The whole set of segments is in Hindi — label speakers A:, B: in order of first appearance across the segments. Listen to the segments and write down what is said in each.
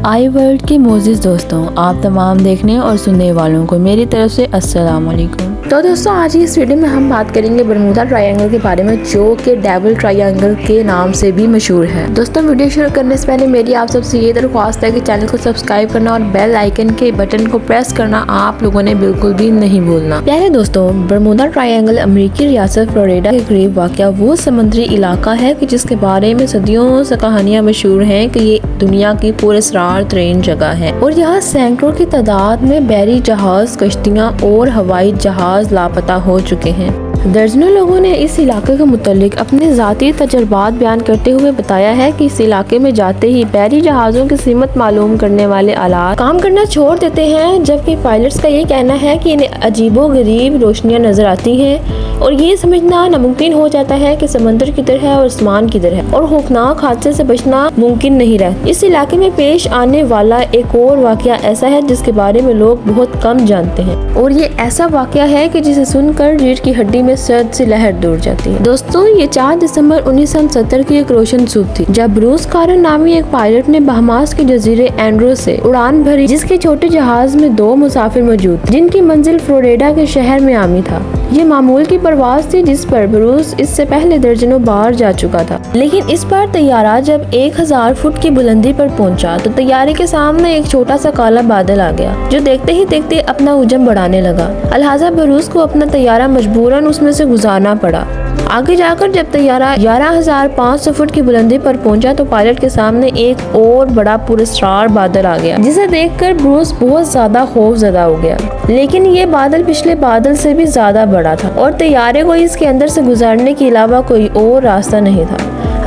A: आई वर्ल्ड के मोजिज़ दोस्तों, आप तमाम देखने और सुनने वालों को मेरी तरफ से अस्सलाम वालेकुम।
B: तो दोस्तों आज इस वीडियो में हम बात करेंगे बरमूदा ट्रायंगल के बारे में, जो कि डेविल ट्रायंगल के नाम से भी मशहूर है। दोस्तों वीडियो शुरू करने से पहले मेरी आप सबसे ये दरख्वास्त है कि चैनल को सब्सक्राइब करना और बेल आइकन के बटन को प्रेस करना आप लोगों ने बिल्कुल भी नहीं भूलना। प्यारे दोस्तों, बरमूदा ट्रायंगल अमेरिकी रियासत फ्लोरिडा के करीब वाक़या वो समुद्री इलाका है कि जिसके बारे में सदियों से कहानियां मशहूर हैं कि ये दुनिया की पुरअसरार तरीन जगह है और यहाँ सैकड़ों की तादाद में बहरी जहाज, कश्तियाँ और हवाई जहाज लापता हो चुके हैं। दर्जनों लोगों ने इस इलाके के मुतालिक अपने ज़ाती तजुर्बात बयान करते हुए बताया है कि इस इलाके में जाते ही बहरी जहाज़ों की कीमत मालूम करने वाले आलात काम करना छोड़ देते हैं, जबकि पायलट्स का ये कहना है कि इन्हें अजीबोगरीब रोशनियां नजर आती हैं और ये समझना नामुमकिन हो जाता है कि समंदर किधर है और आसमान किधर है और खौफनाक हादसे से बचना मुमकिन नहीं रहा। इस इलाके में पेश आने वाला एक और वाक़या ऐसा है जिसके बारे में लोग बहुत कम जानते हैं और ये ऐसा वाक़या है कि जिसे सुनकर रीढ़ की हड्डी में सर्द सी लहर दौड़ जाती है। दोस्तों, ये 4 दिसंबर 1970 की एक रोशन सुबह थी जब ब्रूस कारन नामी एक पायलट ने बहामास के जजीरे एंड्रो से उड़ान भरी, जिसके छोटे जहाज में 2 मुसाफिर मौजूद थे जिनकी मंजिल फ्लोरिडा के शहर मियामी था। ये मामूल की परवाज थी जिस पर ब्रूस इससे पहले दर्जनों बार जा चुका था, लेकिन इस बार तैयारा जब 1000 फुट की बुलंदी पर पहुंचा तो तैयारे के सामने एक छोटा सा काला बादल आ गया जो देखते ही देखते अपना हुजम बढ़ाने लगा। अलहाजा ब्रूस को अपना तैयारा मजबूरन उसमें से गुजारना पड़ा। आगे जाकर जब तैयारा 11,500 फुट की बुलंदी पर पहुंचा तो पायलट के सामने एक और बड़ा पुरस्कार बादल आ गया, जिसे देखकर ब्रूस बहुत ज्यादा खौफजदा हो गया। लेकिन ये बादल पिछले बादल से भी ज्यादा बड़ा था और तैयारे को इसके अंदर से गुजारने के अलावा कोई और रास्ता नहीं था।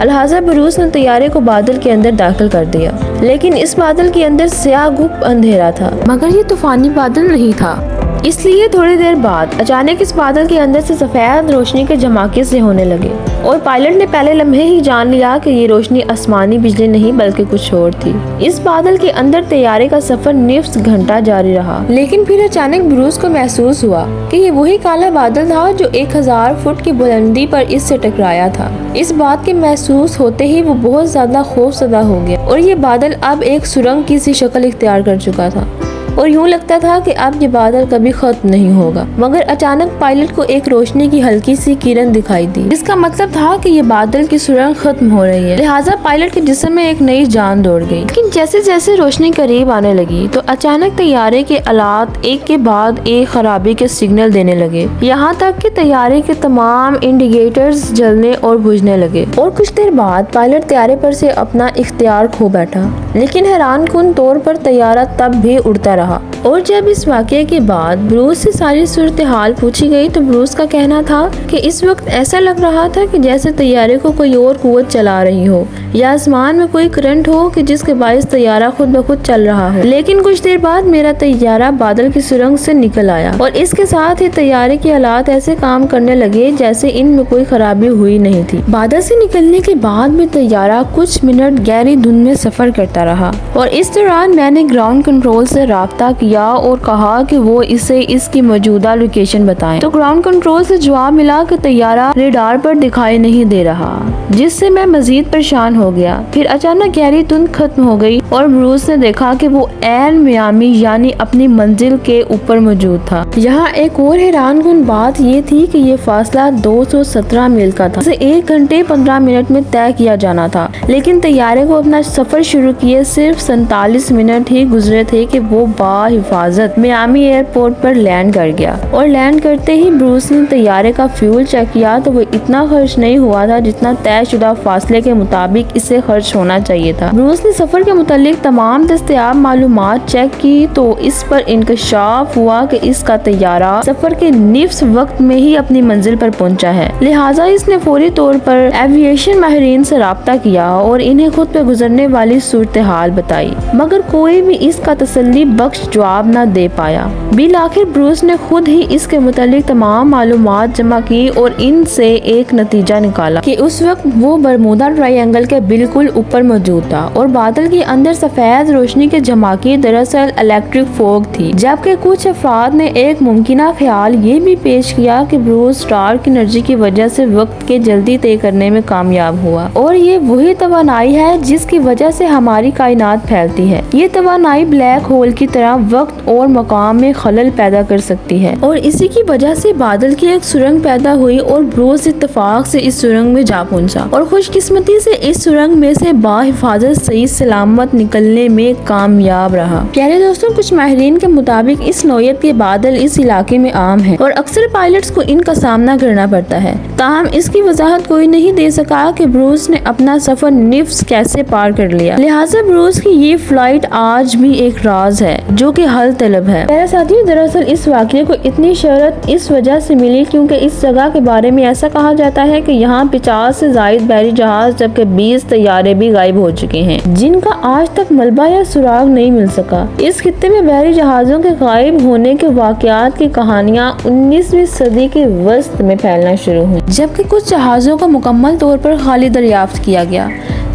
B: अलहाजा ब्रूस ने तैयारे को बादल के अंदर दाखिल कर दिया, लेकिन इस बादल के अंदर स्याह गुप्त अंधेरा था, मगर ये तूफानी बादल नहीं था। इसलिए थोड़ी देर बाद अचानक इस बादल के अंदर से सफेद रोशनी के झमाके से होने लगे और पायलट ने पहले लम्हे ही जान लिया कि ये रोशनी आसमानी बिजली नहीं बल्कि कुछ और थी। इस बादल के अंदर तैयारे का सफर निफ्स घंटा जारी रहा, लेकिन फिर अचानक ब्रूस को महसूस हुआ कि ये वही काला बादल था जो 1000 फुट की बुलंदी पर इससे टकराया था। इस बात के महसूस होते ही वो बहुत ज्यादा खौफजदा हो गया और ये बादल अब एक सुरंग की सी शक्ल इख्तियार कर चुका था और यूं लगता था कि अब ये बादल कभी खत्म नहीं होगा। मगर अचानक पायलट को एक रोशनी की हल्की सी किरण दिखाई दी, जिसका मतलब था कि ये बादल की सुरंग खत्म हो रही है। लिहाजा पायलट के जिस्म में एक नई जान दौड़ गई। लेकिन जैसे जैसे रोशनी करीब आने लगी तो अचानक तैयारे के आलात एक के बाद एक खराबी के सिग्नल देने लगे, यहाँ तक कि तैयारे के तमाम इंडिकेटर्स जलने और बुझने लगे और कुछ देर बाद पायलट तैयारे पर से अपना इख्तियार खो बैठा। लेकिन हैरानकुन तौर पर तैयारा तब भी उड़ता रहा और जब इस वाक़ये के बाद ब्रूस से सारी सूरत हाल पूछी गई तो ब्रूस का कहना था कि इस वक्त ऐसा लग रहा था कि जैसे तैयारे को कोई और कुव्वत चला रही हो या आसमान में कोई करंट हो कि जिसके बायस तैयारा खुद ब खुद चल रहा हो। लेकिन कुछ देर बाद मेरा तैयारा बादल की सुरंग से निकल आया और इसके साथ ही तैयारे के हालात ऐसे काम करने लगे जैसे इनमें कोई खराबी हुई नहीं थी। बादल से निकलने के बाद भी तैयारा कुछ मिनट गहरी धुंध में सफर करता रहा और इस दौरान मैंने ग्राउंड कंट्रोल से राब्ता किया और कहा कि वो इसे इसकी मौजूदा लोकेशन बताएं। तो ग्राउंड कंट्रोल से जवाब मिला कि तैयारा रेडार पर दिखाई नहीं दे रहा, जिससे मैं मजीद परेशान हो गया। फिर अचानक गहरी धुंध खत्म हो गई और ब्रूस ने देखा कि वो एन मियामी यानी अपनी मंजिल के ऊपर मौजूद था। यहाँ एक और हैरानकुन बात ये थी कि ये फासला 217 मील का था, जिसे 1 घंटे 15 मिनट में तय किया जाना था। लेकिन तैयारे को अपना सफर शुरू किए सिर्फ 47 मिनट ही गुजरे थे कि वो हिफाजत मियामी एयरपोर्ट पर लैंड कर गया और लैंड करते ही ब्रूस ने तैयारे का फ्यूल चेक किया तो वो इतना खर्च नहीं हुआ था जितना तयशुदा फासले के मुताबिक इसे खर्च होना चाहिए था। ब्रूस ने सफर के मुतालिक तमाम दस्तयाब मालूमात चेक की तो इस पर इंकशाफ हुआ कि इसका तैयारा सफर के निफ्स वक्त में ही अपनी मंजिल पर पहुंचा है। लिहाजा इसने फौरी तौर पर एविएशन माहिरीन से राब्ता किया और इन्हें खुद पे गुजरने वाली सूरत हाल बताई, मगर कोई भी इसका तसल्ली बख्श जवाब जवाब न दे पाया। बिल आखिर ब्रूस ने खुद ही इसके मुतालिक तमाम मालूमात जमा की और इनसे एक नतीजा निकाला कि उस वक्त वो बरमूदा ट्रायंगल के बिल्कुल ऊपर मौजूद था और बादल के अंदर सफेद रोशनी के झमाके दरअसल इलेक्ट्रिक फोग थी। जबकि कुछ अफराद ने एक मुमकिना ख्याल ये भी पेश किया कि ब्रूस स्टार्क एनर्जी की वजह से वक्त के जल्दी तय करने में कामयाब हुआ और ये वही तवानाई है जिसकी वजह से हमारी कायनात फैलती है। ये तवानाई ब्लैक होल की तरह वक्त और मकाम में खलल पैदा कर सकती है और इसी की वजह से बादल की एक सुरंग पैदा हुई और ब्रूस इत्तेफाक से इस सुरंग में जा पहुंचा और खुशकिस्मती से इस सुरंग में से बाहिफाजत सही सलामत निकलने में कामयाब रहा। प्यारे दोस्तों, कुछ माहिरीन के मुताबिक इस नौयत के बादल इस इलाके में आम है और अक्सर पायलट्स को इनका सामना करना पड़ता है। ताहम इसकी वजाहत कोई नहीं दे सका कि ब्रूस ने अपना सफर निफ्स कैसे पार कर लिया। लिहाजा ब्रूस की ये फ्लाइट आज भी एक राज है जो कि हल तलब है। मेरे साथियों, दरअसल इस वाक़ये को इतनी शहरत इस वजह से मिली क्योंकि इस जगह के बारे में ऐसा कहा जाता है कि यहाँ 50 से ज़ायद बहरी जहाज जबकि 20 तैयारे भी गायब हो चुके हैं जिनका आज तक मलबा या सुराग नहीं मिल सका। इस खित्ते में बहरी जहाजों के गायब होने के वाक़यात की कहानियाँ 19वीं सदी के वस्त में फैलना शुरू हुई, जबकि कुछ जहाजों को मुकम्मल तौर पर खाली दरियाफ्त किया गया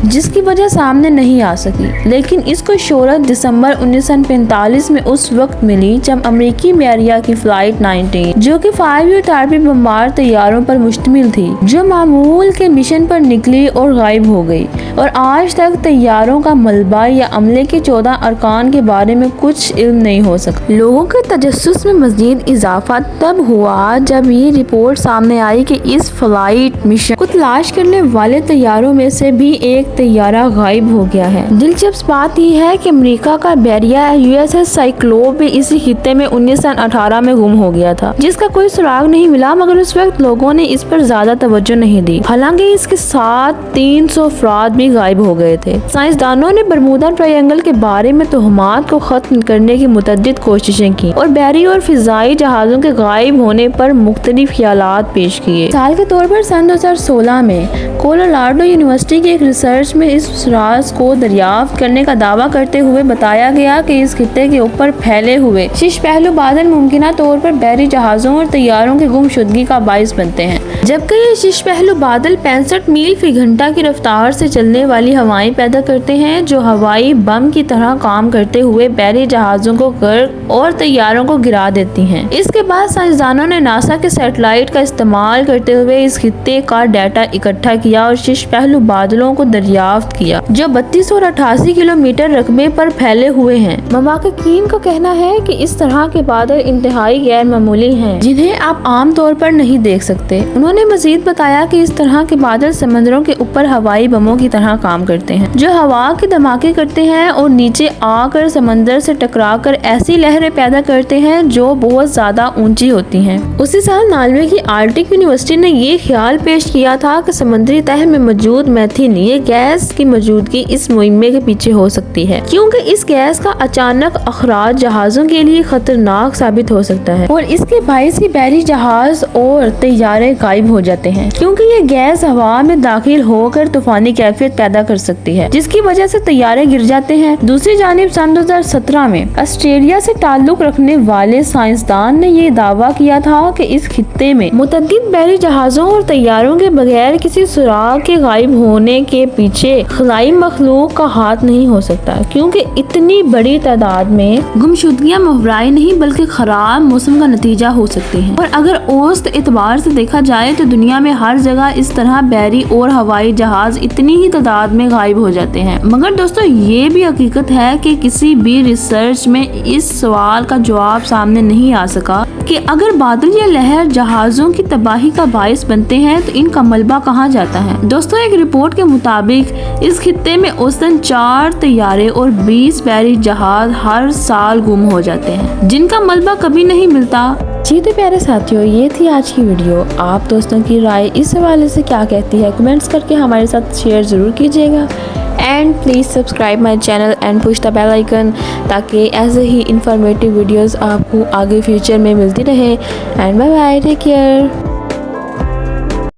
B: जिसकी वजह सामने नहीं आ सकी। लेकिन इसको शोहरत दिसंबर 1945 में उस वक्त मिली जब अमेरिकी मेरिया की फ्लाइट 19 जो कि 5 टारपी बमबार तैयारों पर मुश्तमिल थी जो मामूल के मिशन पर निकली और गायब हो गई और आज तक तैयारों का मलबा या अमले के 14 अरकान के बारे में कुछ इल्म नहीं हो सका। लोगों के तजस्सुस में मजीद इजाफा तब हुआ जब ये रिपोर्ट सामने आई कि इस फ्लाइट मिशन को तलाश करने वाले तैयारों में से भी एक तैयारा गायब हो गया है। दिलचस्प बात यह है कि अमेरिका का बैरिया यूएसएस साइक्लोप भी इसी खित्ते में 1918 में गुम हो गया था जिसका कोई सुराग नहीं मिला, मगर उस वक्त लोगों ने इस पर ज्यादा तवज्जो नहीं दी। हालांकि इसके साथ 300 अफराद भी गायब हो गए थे। साइंसदानों ने बरमूदा ट्रायंगल के बारे में तोहमात को खत्म करने की मुतअद्दिद कोशिशें की और बहरी और फिजाई जहाजों के गायब होने पर मुख्तलिफ ख्यालात पेश किए। साल के तौर पर सन 2016 में कोलोराडो यूनिवर्सिटी की एक रिसर्च में इस राज को दरियाफ्त करने का दावा करते हुए बताया गया कि इस खित्ते के ऊपर फैले हुए शीश पहलू बादल मुमकिना तौर पर बहरी जहाजों और तैयारों की गुमशुदगी का बाइस बनते हैं। जबकि ये शीश पहलू बादल 65 मील फी घंटा की रफ्तार से चलने वाली हवाएं पैदा करते हैं जो हवाई बम की तरह काम करते हुए बहरी जहाजों को गर्क और तैयारों को गिरा देती हैं। इसके बाद साइंसदानों ने नासा के सैटेलाइट का इस्तेमाल करते हुए इस खित्ते का डाटा इकट्ठा किया और शीश पहलू बादलों को दरियाफ्त किया जो 32 और 88 किलोमीटर रकबे पर फैले हुए हैं। महक़क़ीन का कहना है कि इस तरह के बादल इंतहाई गैर मामूली हैं जिन्हें आप आम तौर पर नहीं देख सकते। उन्होंने मजीद बताया कि इस तरह के बादल समंदरों के ऊपर हवाई बमों की तरह काम करते हैं जो हवा के धमाके करते हैं और नीचे आकर समंदर से टकराकर ऐसी लहरें पैदा करते हैं जो बहुत ज्यादा ऊंची होती हैं। उसी साल नार्वे की आर्टिक यूनिवर्सिटी ने ये ख्याल पेश किया था कि समुद्री तह में मौजूद मेथेन ये गैस की मौजूदगी इस मुहिम्मे के पीछे हो सकती है क्योंकि इस गैस का अचानक अखराज जहाजों के लिए खतरनाक साबित हो सकता है और इसके बायस ही बहरी जहाज और तैयारे गायब हो जाते हैं क्योंकि ये गैस हवा में दाखिल होकर तूफानी कैफियत पैदा कर सकती है जिसकी वजह से तैयारे गिर जाते हैं। दूसरी जानिब सन 2017 में ऑस्ट्रेलिया से ताल्लुक रखने वाले साइंसदान ने ये दावा किया था कि इस खित्ते में मुतअद्दिद बहरी जहाजों और तैयारों के बगैर किसी सुराग के गायब होने के पीछे खलाई मखलूक का हाथ नहीं हो सकता क्योंकि इतनी बड़ी तादाद में गुमशुदगियां महराई नहीं बल्कि खराब मौसम का नतीजा हो सकती हैं। और अगर औसत एतबार से देखा जाए तो दुनिया में हर जगह इस तरह बहरी और हवाई जहाज इतनी ही तादाद में गायब हो जाते हैं। मगर दोस्तों ये भी हकीकत है कि किसी भी रिसर्च में इस सवाल का जवाब सामने नहीं आ सका कि अगर बादल या लहर जहाजों की तबाही का बायस बनते हैं तो इनका मलबा कहाँ जाता है। दोस्तों एक रिपोर्ट के मुताबिक इस खित्ते में औसतन 4 तैयारे और 20 बहरी जहाज हर साल गुम हो जाते हैं जिनका मलबा कभी नहीं मिलता। जी तो प्यारे साथियों, ये थी आज की वीडियो। आप दोस्तों की राय इस हवाले से क्या कहती है कमेंट्स करके हमारे साथ शेयर जरूर कीजिएगा and please subscribe my channel and push the bell icon ताकि ऐसे ही इंफॉर्मेटिव वीडियोस आपको आगे फ्यूचर में मिलती रहे। And bye bye, take care.